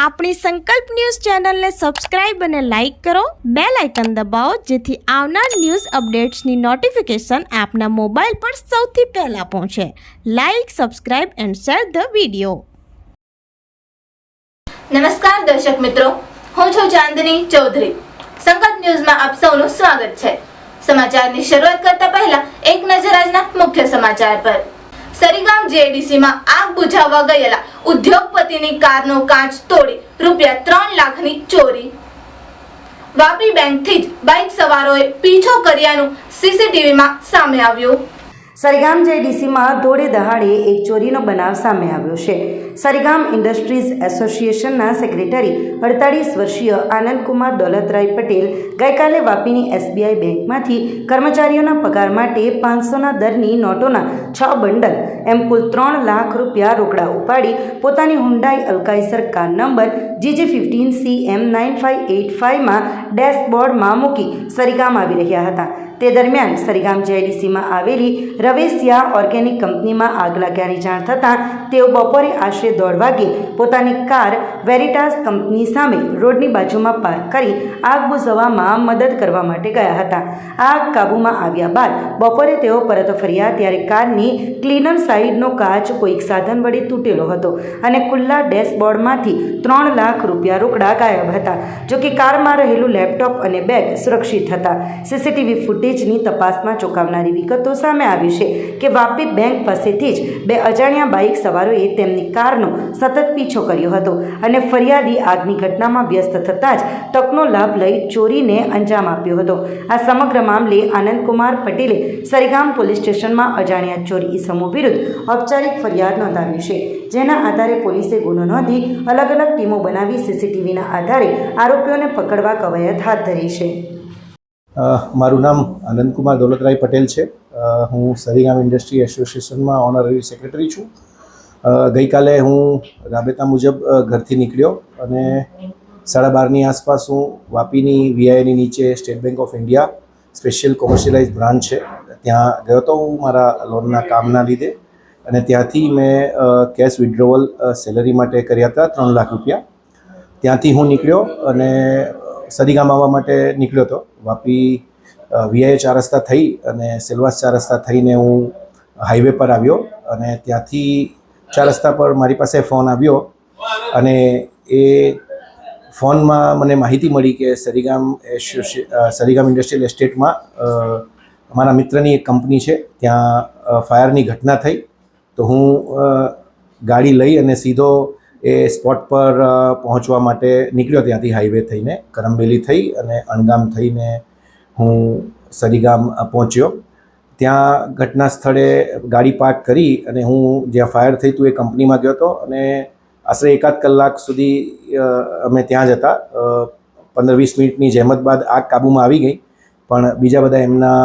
આપણી સંકલ્પ ન્યૂઝ ચેનલને સબસ્ક્રાઇબ અને લાઇક કરો, બેલ આઇકન દબાવો જેથી આવનાર ન્યૂઝ અપડેટ્સની નોટિફિકેશન આપના મોબાઈલ પર સૌથી પહેલા પહોંચે. Like, subscribe and share the video. નમસ્કાર દર્શક મિત્રો, હું છું ચાંદની ચૌધરી. સંકલ્પ ન્યૂઝમાં આપ સૌનું સ્વાગત છે. સમાચારની શરૂઆત કરતા પહેલા એક નજર આજના મુખ્ય સમાચાર પર. સરીગામ જેડીસીમાં આગ બુઝાવવા ગયેલા ઉદ્યોગપતિની કારનો કાચ તોડી ₹3 લાખની ચોરી. વાપી બેંકથી જ બાઇક સવારોએ પીછો કર્યાનું સીસીટીવીમાં સામે આવ્યું. સરીગામ જેડીસીમાં દોડે દહાડે એક ચોરીનો બનાવ સામે આવ્યો છે. સરીગામ ઇન્ડસ્ટ્રીઝ એસોસિએશનના સેક્રેટરી 48 વર્ષીય આનંદકુમાર દોલતરાય પટેલ ગઈકાલે વાપીની SBI બેંકમાંથી કર્મચારીઓના પગાર માટે 500ના દરની નોટોના 6 બંડલ એમ કુલ ₹3 લાખ રોકડા ઉપાડી પોતાની હુન્ડાઈ અલ્કાઇસર કાર નંબર GG15CM9585માં ડેશબોર્ડમાં મૂકી સરીગામ આવી રહ્યા હતા. તે દરમિયાન સરીગામ જેડીસીમાં આવેલી રવેશિયા ઓર્ગેનિક કંપનીમાં આગ લાગ્યાની જાણ થતાં તેઓ બપોરે આશરે 1:30 વાગ્યે પોતાની કાર વેરિટાસ કંપની સામે રોડની બાજુમાં પાર્ક કરી આગ બુઝાવવામાં મદદ કરવા માટે ગયા હતા. આગ કાબૂમાં આવ્યા બાદ બપોરે તેઓ પરત ફર્યા ત્યારે કારની ક્લીનર સાઈડનો કાચ કોઈક સાધન વડે તૂટેલો હતો અને ખુલ્લા ડેશબોર્ડમાંથી ₹3 લાખ રોકડા ગાયબ હતા. જોકે કારમાં રહેલું લેપટોપ અને બેગ સુરક્ષિત હતા. સીસીટીવી ફૂટેજની તપાસમાં ચોંકાવનારી વિગતો સામે આવી છે કે વાપી બેંક પાસેથી જ 2 અજાણ્યા બાઇક સવારોએ તેમની કારનો સતત પીછો કર્યો હતો અને ફરિયાદી આગની ઘટનામાં વ્યસ્ત થતાં જ તકનો લાભ લઈ ચોરીને અંજામ આપ્યો હતો. આ સમગ્ર મામલે આનંદકુમાર પટેલે સરીગામ પોલીસ સ્ટેશનમાં અજાણ્યા ચોરી ઇસમો વિરુદ્ધ ઔપચારિક ફરિયાદ નોંધાવી છે, જેના આધારે પોલીસે ગુનો નોંધી અલગ અલગ ટીમો બનાવી સીસીટીવીના આધારે આરોપીઓને પકડવા કવાયત હાથ ધરી છે. મારું નામ આનંદકુમાર દોલતરાય પટેલ છે. હું સરીગામ ઇન્ડસ્ટ્રી એસોસિએશનમાં ઓનરરી સેક્રેટરી છું. ગઈકાલે હું રાબેતા મુજબ ઘરથી નીકળ્યો અને 12:30ની આસપાસ હું વાપીની VIની નીચે State Bank of India special commercialise branch છે ત્યાં ગયો હતો હું મારા લોનના કામના લીધે, અને ત્યાંથી મેં કેશ વિડ્રોવલ સેલરી માટે કર્યા હતા ₹3 લાખ. ત્યાંથી હું નીકળ્યો અને સરીગામ આવવા માટે નીકળ્યો હતો. વાપી VI 4 રસ્તા થઈ અને સેલવાસ 4 રસ્તા થઈને હું હાઈવે પર આવ્યો અને ત્યાંથી 4 રસ્તા પર મારી પાસે ફોન આવ્યો અને એ ફોનમાં મને માહિતી મળી કે સરીગામ ઇન્ડસ્ટ્રીયલ એસ્ટેટમાં અમારા મિત્રની એક કંપની છે, ત્યાં ફાયરની ઘટના થઈ. તો હું ગાડી લઈ અને સીધો એ સ્પોટ પર પહોંચવા માટે નીકળ્યો. ત્યાંથી હાઈવે થઈને કરમબેલી થઈ અને અણગામ થઈને હું સરીગામ પહોંચ્યો. ત્યાં ઘટના સ્થળે ગાડી પાર્ક કરી અને હું જ્યાં ફાયર થઈ હતું એ કંપનીમાં ગયો હતો અને આશરે 1-8 કલાક સુધી અમે ત્યાં જ હતા. 15-20 મિનિટની જહેમત બાદ આગ કાબૂમાં આવી ગઈ, પણ બીજા બધા એમના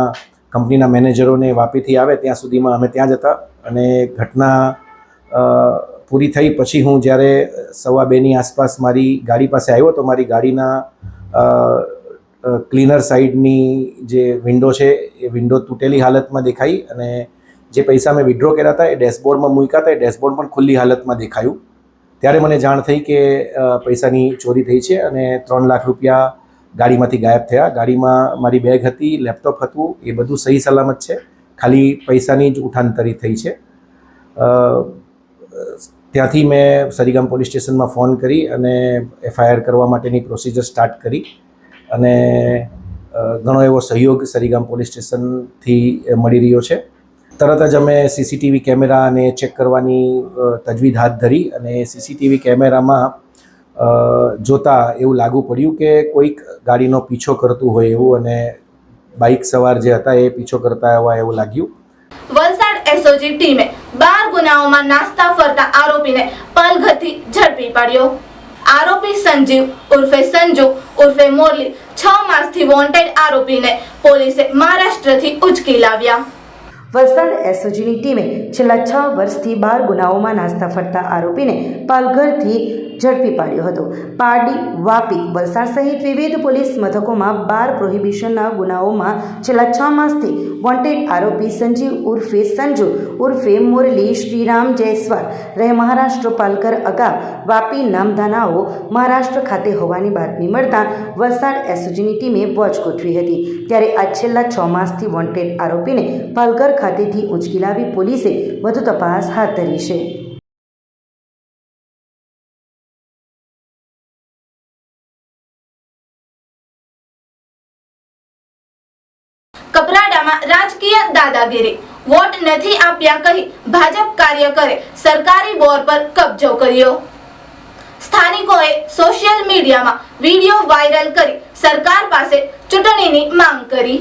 કંપનીના મેનેજરોને વાપીથી આવે ત્યાં સુધીમાં અમે ત્યાં જ હતા. અને ઘટના પૂરી થઈ પછી હું જ્યારે 2:15ની આસપાસ મારી ગાડી પાસે આવ્યો તો મારી ગાડીના ક્લીનર સાઈડની જે વિન્ડો છે એ વિન્ડો તૂટેલી હાલતમાં દેખાઈ અને જે પૈસા મેં વિડ્રો કર્યા હતા એ ડેશબોર્ડમાં મૂક્યા હતા એ ડેશબોર્ડ પણ ખુલ્લી હાલતમાં દેખાયું. ત્યારે મને જાણ થઈ કે પૈસાની ચોરી થઈ છે અને ₹3 લાખ ગાડીમાંથી ગાયબ થયા. ગાડીમાં મારી બેગ હતી, લેપટોપ હતું, એ બધું સહી સલામત છે. ખાલી પૈસાની જ ઉઠાંતરી થઈ છે. ત્યાંથી મેં સરીગામ પોલીસ સ્ટેશનમાં ફોન કરી અને FIR કરવા માટેની પ્રોસિજર સ્ટાર્ટ કરી અને ઘણો એવો સહયોગ સરીગામ પોલીસ સ્ટેશનથી મળી રહ્યો છે. તરત જ અમે CCTV કેમેરાને ચેક કરવાની તજવીજ હાથ ધરી અને CCTV કેમેરામાં જોતાં એવું લાગુ પડ્યું કે કોઈક ગાડીનો પીછો કરતું હોય એવું અને બાઇક સવાર જે હતા એ પીછો કરતા હોય એવું લાગ્યું. વલસાડ SOG ટીમે 12 ગુનાઓમાં નાસ્તા ફરતા આરોપીને પલઘરથી ઝડપી પાડ્યો. આરોપી સંજીવ ઉર્ફે સંજુ ઉર્ફે મોરલી 6 માસથી વોન્ટેડ આરોપીને પોલીસે મહારાષ્ટ્રથી ઉચકી લાવ્યા. વલસાડ SOGની ટીમે છેલ્લા 6 વર્ષથી 12 ગુનાઓમાં નાસ્તા ફરતા આરોપીને પાલઘરથી ઝડપી પાડ્યો હતો. પારડી, વાપી, વલસાડ સહિત વિવિધ પોલીસ મથકોમાં બાર પ્રોહિબિશનના ગુનાઓમાં છેલ્લા 6 માસથી વોન્ટેડ આરોપી સંજીવ ઉર્ફે સંજુ ઉર્ફે મુરલી શ્રીરામ જયસ્વાલ રહે મહારાષ્ટ્ર પાલઘર અગાઉ વાપી નામધાનાઓ મહારાષ્ટ્ર ખાતે હોવાની બાતમી મળતા વલસાડ એસઓજીની ટીમે વોચ ગોઠવી હતી. ત્યારે આ છેલ્લા 6 માસથી વોન્ટેડ આરોપીને પાલઘર ખાતેથી ઉંચકી લાવી પોલીસે વધુ તપાસ હાથ ધરી છે. કપરાડામાં રાજકીય દાદાગીરી. વોટ નથી આપ્યા કહી ભાજપ કાર્યકરે સરકારી બોર પર કબજો કર્યો. સ્થાનિકોએ સોશિયલ મીડિયામાં વિડીયો વાયરલ કરી સરકાર પાસે ચૂંટણીની માંગ કરી.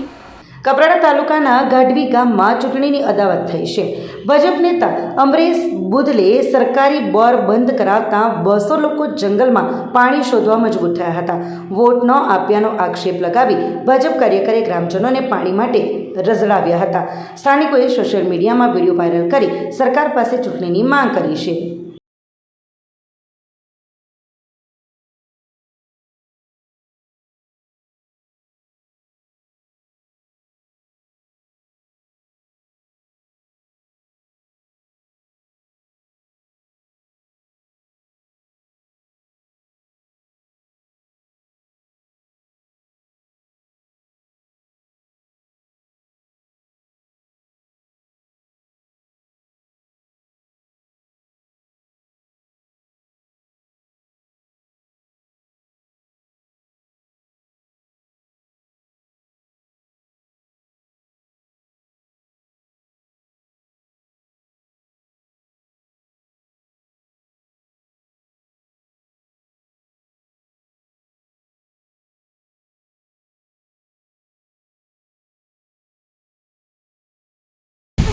કપરાડા તાલુકાના ગાઢવી ગામમાં ચૂંટણીની અદાવત થઈ છે. ભાજપ નેતા અમરેશ બુદલે સરકારી બોર બંધ કરાવતા 200 લોકો જંગલમાં પાણી શોધવા મજબૂર થયા હતા. વોટ ન આપ્યાનો આક્ષેપ લગાવી ભાજપ કાર્યકરે ગ્રામજનોને પાણી માટે રઝળાવ્યા હતા. સ્થાનિકોએ સોશિયલ મીડિયામાં વિડીયો વાયરલ કરી સરકાર પાસે ચૂંટણીની માંગ કરી છે.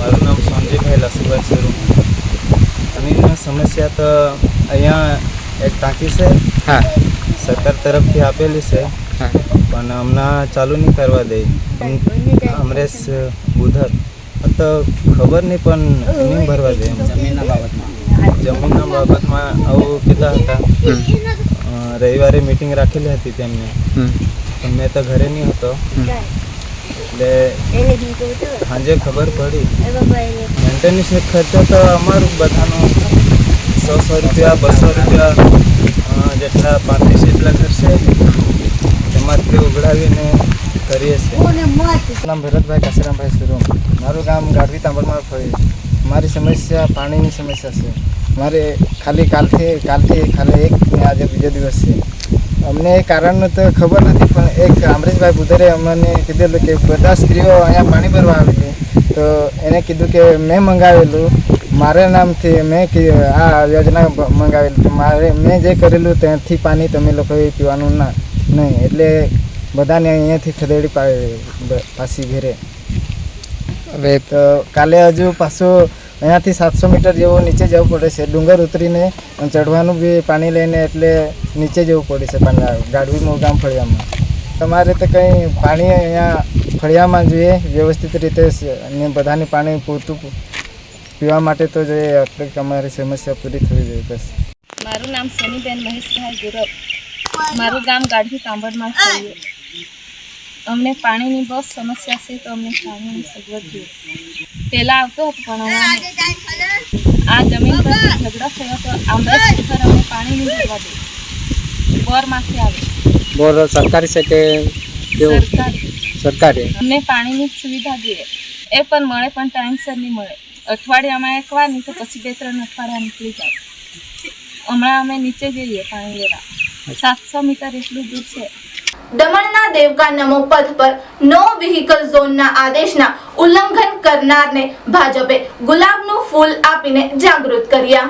મારું નામ સોનજીભાઈ લસુભાઈ શરૂ. પાણીની સમસ્યા તો અહીંયા એક ટાંકી છે, સરકાર તરફથી આપેલી છે, પણ હમણાં ચાલુ નહીં કરવા દે. અમરેશ બુધર તો ખબર નહીં, પણ નહીં ભરવા દે. જમીનના બાબતમાં આવું કીધા હતા. રવિવારે મિટિંગ રાખેલી હતી તેમને, પણ મેં તો ઘરે નહીં હતો. એટલે સાંજે ખબર પડી. મેન્ટેનન્સ ખર્ચો તો અમારું બધાનો 100 રૂપિયા 200 રૂપિયા જેટલા 35 જેટલા ખર્ચે તેમાંથી ઉઘડાવીને કરીએ છીએ. નામ ભરતભાઈ કાશીરામભાઈ સુરમ. મારું ગામ ગાઢવી તાંબરમાં ફરી. મારી સમસ્યા પાણીની સમસ્યા છે. મારે ખાલી કાલથી ખાલી એક ને આજે બીજો દિવસ છે. અમને એ કારણનું તો ખબર નથી, પણ એક અમરેશભાઈ બુધરે અમને કીધેલું કે બધા સ્ત્રીઓ અહીંયા પાણી ભરવા આવેલી. તો એને કીધું કે મેં મંગાવેલું, મારા નામથી મેં આ યોજના મંગાવેલી, તો મેં જે કરેલું ત્યાંથી પાણી તમે લોકોએ પીવાનું નહીં. એટલે બધાને અહીંયાથી ખદેડી પાછી ઘેરે. હવે તો કાલે હજુ પાછું અહીંયાથી 700 મીટર જેવું નીચે જવું પડે છે. ડુંગર ઉતરીને ચઢવાનું બી પાણી લઈને, એટલે નીચે જવું પડે છે. ગાઢવી ગામ ફળિયામાં તમારે તો કંઈ પાણી અહીંયા ફળિયામાં જોઈએ વ્યવસ્થિત રીતે, અને બધાને પાણી પૂરતું પીવા માટે તો જોઈએ. એટલે તમારી સમસ્યા પૂરી થવી જોઈએ. બસ. મારું નામ સનીબેન મહેશભાઈ ગુરવ. મારું ગામ ગાઢવી તાંબરમાં ફળીએ. અમને પાણીની બહુ સમસ્યા છે, તો અમને પાણીની સગવડ જોઈએ. પહેલાં આવતો હતો, પણ આ જમીન પર ઝઘડો થયો તો આમરેશ પર અમને પાણી નહીં ભરવા દે. બોરમાંથી આવે. બોર સરકારી છે કે સરકારી? અમને પાણીની સુવિધા જોઈએ, એ પણ મળે, પણ ટાઈમસર નહીં મળે. અઠવાડિયામાં એકવાર, નહીં તો પછી 2-3 અઠવાડિયા નીકળી જાય. હમણાં અમે નીચે જઈએ પાણી લેવા. 700 મીટર એટલું દૂર છે. દમણના દેવકા નમો પથ પર નો વ્હીકલ ઝોનના આદેશના ઉલ્લંઘન કરનારને ભાજપે ગુલાબનું ફૂલ આપીને જાગૃત કર્યા.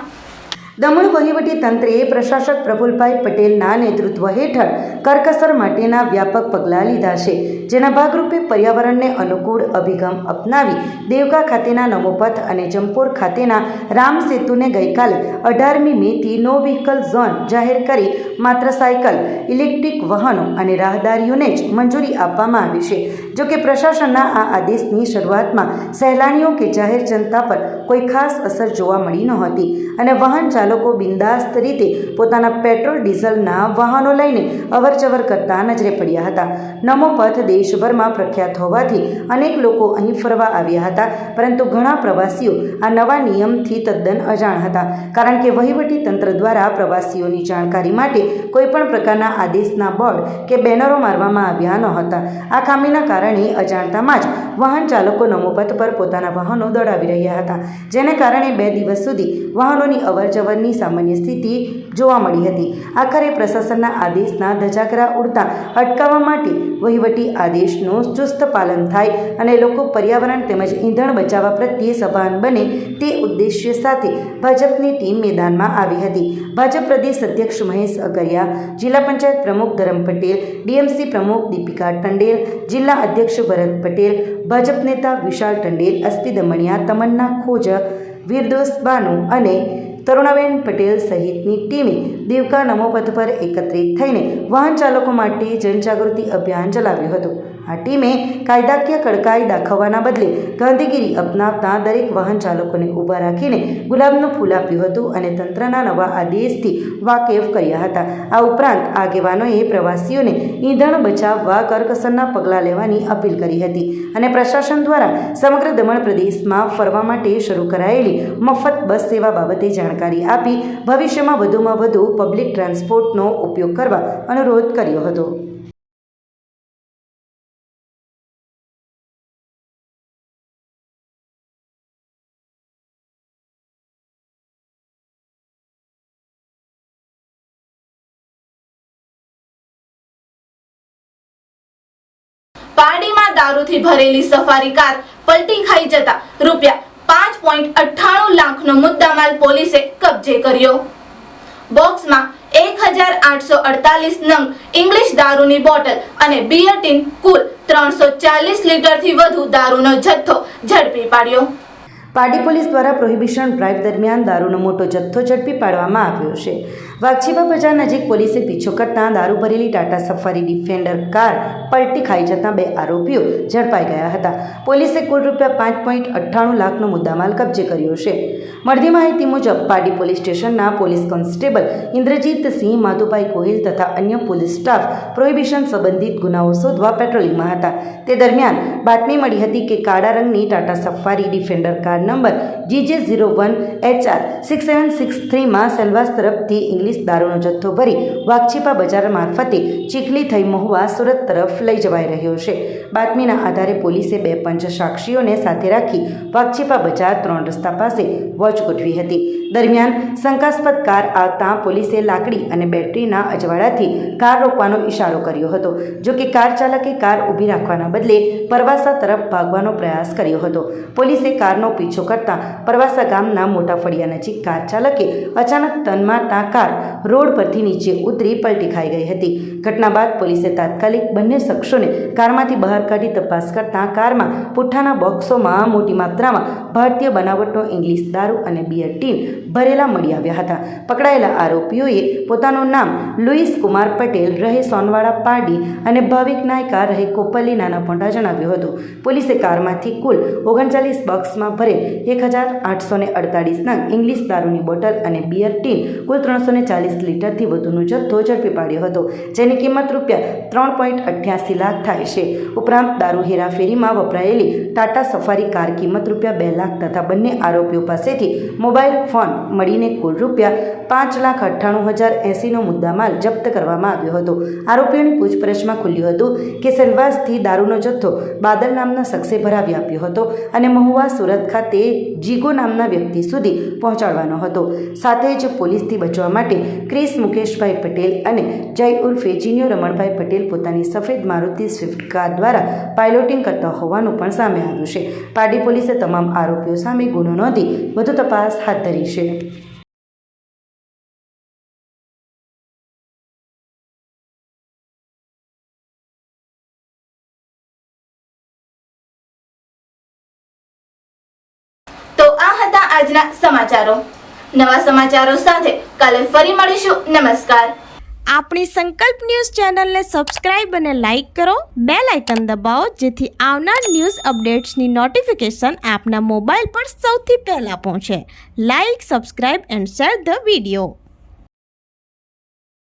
દમણ વહીવટી તંત્રે પ્રશાસક પ્રફુલભાઈ પટેલના નેતૃત્વ હેઠળ કરકસર માટેના વ્યાપક પગલાં લીધા છે, જેના ભાગરૂપે પર્યાવરણને અનુકૂળ અભિગમ અપનાવી દેવકા ખાતેના નમોપથ અને જંપોર ખાતેના રામ સેતુને ગઈકાલે 18મી મેથી નો વ્હીકલ ઝોન જાહેર કરી માત્ર સાયકલ, ઇલેક્ટ્રિક વાહનો અને રાહદારીઓને જ મંજૂરી આપવામાં આવી છે. જોકે પ્રશાસનના આ આદેશની શરૂઆતમાં સહેલાણીઓ કે જાહેર જનતા પર કોઈ ખાસ અસર જોવા મળી નહોતી અને વાહન ચાલકો ચાલકો બિંદાસ્ત રીતે પોતાના પેટ્રોલ ડીઝલના વાહનો લઈને અવરજવર કરતા નજરે પડ્યા હતા. નમો પથ દેશભરમાં પ્રખ્યાત હોવાથી અનેક લોકો અહીં ફરવા આવ્યા હતા, પરંતુ ઘણા પ્રવાસીઓ આ નવા નિયમથી તદ્દન અજાણ હતા, કારણ કે વહીવટી તંત્ર દ્વારા પ્રવાસીઓની જાણકારી માટે કોઈપણ પ્રકારના આદેશના બોર્ડ કે બેનરો મારવામાં આવ્યા ન હતા. આ ખામીના કારણે અજાણતામાં જ વાહન ચાલકો નમોપથ પર પોતાના વાહનો દોડાવી રહ્યા હતા, જેને કારણે 2 દિવસ સુધી વાહનોની અવરજવરની સામાન્ય સ્થિતિ જોવા મળી હતી. આખરે પ્રશાસનના આદેશના ધજાગરા ઉડતા અટકાવવા માટે વહીવટી આદેશનું ચુસ્ત પાલન થાય અને લોકો પર્યાવરણ તેમજ ઈંધણ બચાવવા પ્રત્યે સભાન બને તે ઉદ્દેશ્ય સાથે ભાજપની ટીમ મેદાનમાં આવી હતી. ભાજપ પ્રદેશ અધ્યક્ષ મહેશ અગરિયા, જિલ્લા પંચાયત પ્રમુખ ધરમ પટેલ, ડીએમસી પ્રમુખ દીપિકા ટંડેલ, જિલ્લા અધ્યક્ષ ભરત પટેલ, ભાજપ નેતા વિશાલ ટંડેલ, અસ્તિ દમણિયા, તમન્ના ખોજ, વિરદોસ બાનુ અને તરુણાબેન પટેલ સહિતની ટીમે દેવકા નમોપથ પર એકત્રિત થઈને વાહન ચાલકો માટે જનજાગૃતિ અભિયાન ચલાવ્યું હતું. આ ટીમે કાયદાકીય કડકાઈ દાખવવાના બદલે ગાંધીગીરી અપનાવતા દરેક વાહન ચાલકોને ઊભા રાખીને ગુલાબનું ફૂલ આપ્યું હતું અને તંત્રના નવા આદેશથી વાકેફ કર્યા હતા. આ ઉપરાંત આગેવાનોએ પ્રવાસીઓને ઈંધણ બચાવવા કરકસરના પગલાં લેવાની અપીલ કરી હતી અને પ્રશાસન દ્વારા સમગ્ર દમણ પ્રદેશમાં ફરવા માટે શરૂ કરાયેલી મફત બસ સેવા બાબતે જાણકારી આપી ભવિષ્યમાં વધુમાં વધુ પબ્લિક ટ્રાન્સપોર્ટનો ઉપયોગ કરવા અનુરોધ કર્યો હતો. પારડીમાં દારૂથી ભરેલી સફારી કાર પલટી ખાઈ જતા ₹5.98 લાખનો મુદ્દામાલ પોલીસે કબજે કર્યો. બોક્સમાં 1848 નંગ ઇંગ્લિશ દારૂની બોટલ અને બિયર ટીન કુલ 340 લીટરથી વધુ દારૂનો જથ્થો ઝડપી પાડ્યો. પારડી પોલીસ દ્વારા પ્રોહિબિશન ડ્રાઈવ દરમિયાન દારૂનો મોટો જથ્થો ઝડપી પાડવામાં આવ્યો છે. વાઘછીપા બજાર નજીક પોલીસે પીછો કરતાં દારૂ ભરેલી ટાટા સફારી ડિફેન્ડર કાર પલટી ખાઈ જતાં 2 આરોપીઓ ઝડપાઈ ગયા હતા. પોલીસે કુલ ₹5.98 લાખનો મુદ્દામાલ કબજે કર્યો છે. મળતી માહિતી મુજબ પારડી પોલીસ સ્ટેશનના પોલીસ કોન્સ્ટેબલ ઇન્દ્રજીતસિંહ, માધુભાઈ ગોહિલ તથા અન્ય પોલીસ સ્ટાફ પ્રોહિબિશન સંબંધિત ગુનાઓ શોધવા પેટ્રોલિંગમાં હતા. તે દરમિયાન બાતમી મળી હતી કે કાળા રંગની Tata Safari Defender car number GJ01HR 6763માં સેલવાસ તરફથી ઇંગ્લિશ દારૂનો જથ્થો ભરી વાઘછીપા બજાર મારફતે ચીખલી થઈ મહુવા સુરત તરફ લઈ જવાઈ રહ્યો છે. બાતમીના આધારે પોલીસે 2 પંચ સાક્ષીઓને સાથે રાખી વાઘછીપા બજાર 3 રસ્તા પાસે વોચ ગોઠવી હતી. દરમિયાન શંકાસ્પદ કાર આવતા પોલીસે લાકડી અને બેટરીના અજવાળાથી કાર રોકવાનો ઇશારો કર્યો હતો. જો કે કાર ચાલકે કાર ઊભી રાખવાના બદલે પરવાસા તરફ ભાગવાનો પ્રયાસ કર્યો હતો. પોલીસે કારનો પીછો કરતા પરવાસા ગામના મોટા ફળિયા નજીક કાર ચાલકે અચાનક ટર્ન મારતા કાર રોડ પરથી નીચે ઉતરી પલટી ખાઈ ગઈ હતી. ઘટના બાદ પોલીસે તાત્કાલિક બંને શખ્સોને કારમાંથી બહાર કાઢી તપાસ કરતા કારમાં પુઠ્ઠાના બોક્સોમાં મોટી માત્રામાં ભારતીય બનાવટનો ઇંગ્લિશ દારૂ અને બિયર ટીન ભરેલા મળી આવ્યા હતા. પકડાયેલા આરોપીઓએ પોતાનું નામ લુઈસ કુમાર પટેલ, રહે સોનવાડા પારડી અને ભાવિક નાયકા, રહે કોપલ્લી નાના પોંઢા જણાવ્યું હતું. પોલીસે કારમાંથી કુલ 39 બોક્સમાં ભરેલ 1848 નંગ ઇંગ્લિશ દારૂની બોટલ અને બિયર ટીન કુલ 340 લીટરથી વધુનો જથ્થો ઝડપી પાડ્યો હતો, જેની કિંમત ₹3.88 લાખ થાય છે. ઉપરાંત દારૂ હેરાફેરીમાં વપરાયેલી ટાટા સફારી કાર કિંમત ₹2 લાખ તથા બંને આરોપીઓ પાસેથી મોબાઈલ ફોન મળીને કુલ ₹5,98,080નો મુદ્દામાલ જપ્ત કરવામાં આવ્યો હતો. આરોપીઓની પૂછપરછમાં ખુલ્યું હતું કે સેલવાસથી દારૂનો જથ્થો બાદલ નામના શખ્સે ભરાવી આપ્યો હતો અને મહુવા સુરત ખાતે જીગો નામના વ્યક્તિ સુધી પહોંચાડવાનો હતો. સાથે જ પોલીસથી બચવા માટે ક્રિસ મુકેશભાઈ પટેલ અને જય ઉર્ફે જીનિયો રમણભાઈ પટેલ પોતાની સફેદ મારુતિ સ્વિફ્ટ કાર દ્વારા પાયલોટિંગ કરતા હોવાનું પણ સામે આવ્યું છે. પારડી પોલીસે તમામ આરોપીઓ સામે ગુનો નોંધી વધુ તપાસ હાથ ધરી છે. તો આ હતા આજના સમાચારો. નવા સમાચારો સાથે કાલે ફરી મળીશું. નમસ્કાર. આપણી સંકલ્પ ન્યૂઝ ચેનલને સબસ્ક્રાઇબ અને લાઇક કરો, બેલ આઇકન દબાવો જેથી આવનાર ન્યૂઝ અપડેટ્સની નોટિફિકેશન આપના મોબાઈલ પર સૌથી પહેલાં પહોંચે. Like, subscribe and share the video.